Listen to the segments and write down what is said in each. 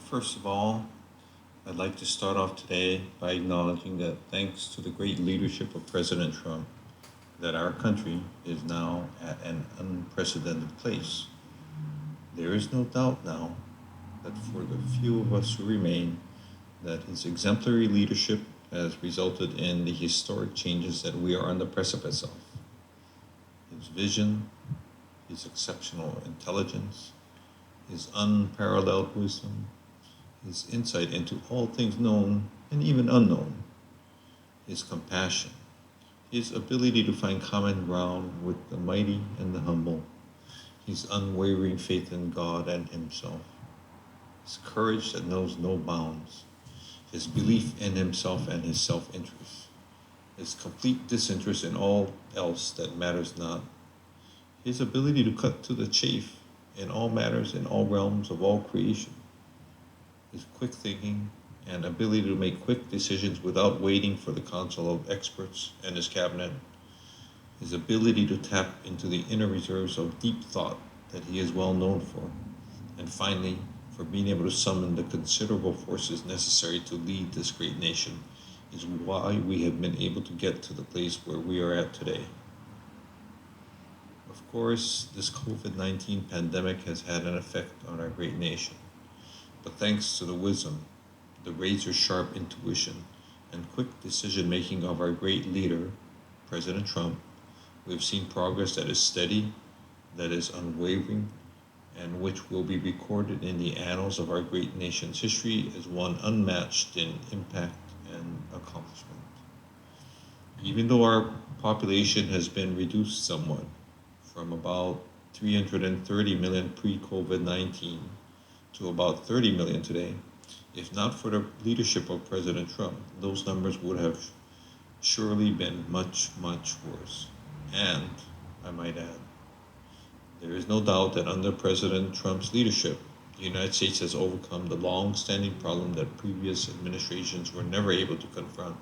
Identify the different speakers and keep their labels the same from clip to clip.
Speaker 1: First of all, I'd like to start off today by acknowledging that thanks to the great leadership of President Trump, that our country is now at an unprecedented place. There is no doubt now that for the few of us who remain, that his exemplary leadership has resulted in the historic changes that we are on the precipice of. His vision, his exceptional intelligence, his unparalleled wisdom, his insight into all things known and even unknown, his compassion, his ability to find common ground with the mighty and the humble, his unwavering faith in God and himself, his courage that knows no bounds, his belief in himself and his self-interest, his complete disinterest in all else that matters not, his ability to cut to the chase in all matters in all realms of all creation, his quick thinking and ability to make quick decisions without waiting for the counsel of experts and his cabinet, his ability to tap into the inner reserves of deep thought that he is well known for, and finally, for being able to summon the considerable forces necessary to lead this great nation is why we have been able to get to the place where we are at today. Of course, this COVID-19 pandemic has had an effect on our great nation. But thanks to the wisdom, the razor-sharp intuition, and quick decision-making of our great leader, President Trump, we have seen progress that is steady, that is unwavering, and which will be recorded in the annals of our great nation's history as one unmatched in impact and accomplishment. Even though our population has been reduced somewhat from about 330 million pre-COVID-19 to about 30 million today, if not for the leadership of President Trump, those numbers would have surely been much, much worse. And, I might add, there is no doubt that under President Trump's leadership, the United States has overcome the long-standing problem that previous administrations were never able to confront,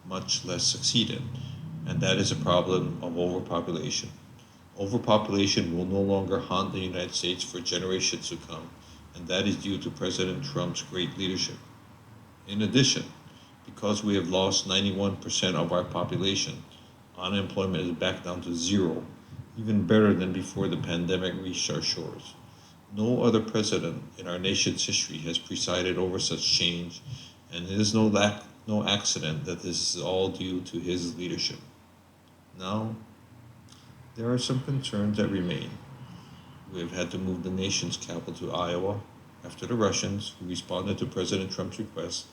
Speaker 1: much less succeed in, and that is a problem of overpopulation. Overpopulation will no longer haunt the United States for generations to come, and that is due to President Trump's great leadership. In addition, because we have lost 91% of our population, unemployment is back down to zero, even better than before the pandemic reached our shores. No other president in our nation's history has presided over such change, and it is no accident that this is all due to his leadership. Now, there are some concerns that remain. We have had to move the nation's capital to Iowa after the Russians, who responded to President Trump's request,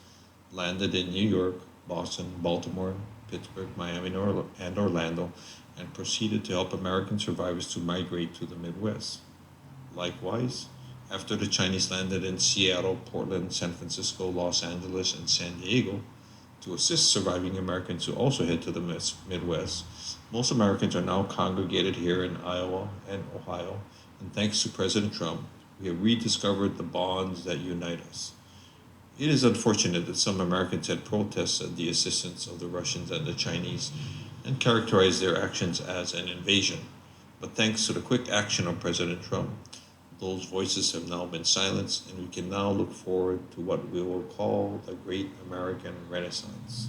Speaker 1: landed in New York, Boston, Baltimore, Pittsburgh, Miami, and Orlando, and proceeded to help American survivors to migrate to the Midwest. Likewise, after the Chinese landed in Seattle, Portland, San Francisco, Los Angeles, and San Diego, to assist surviving Americans who also head to the Midwest, most Americans are now congregated here in Iowa and Ohio, and thanks to President Trump, we have rediscovered the bonds that unite us. It is unfortunate that some Americans had protested the assistance of the Russians and the Chinese and characterized their actions as an invasion. But thanks to the quick action of President Trump, those voices have now been silenced, and we can now look forward to what we will call the Great American Renaissance.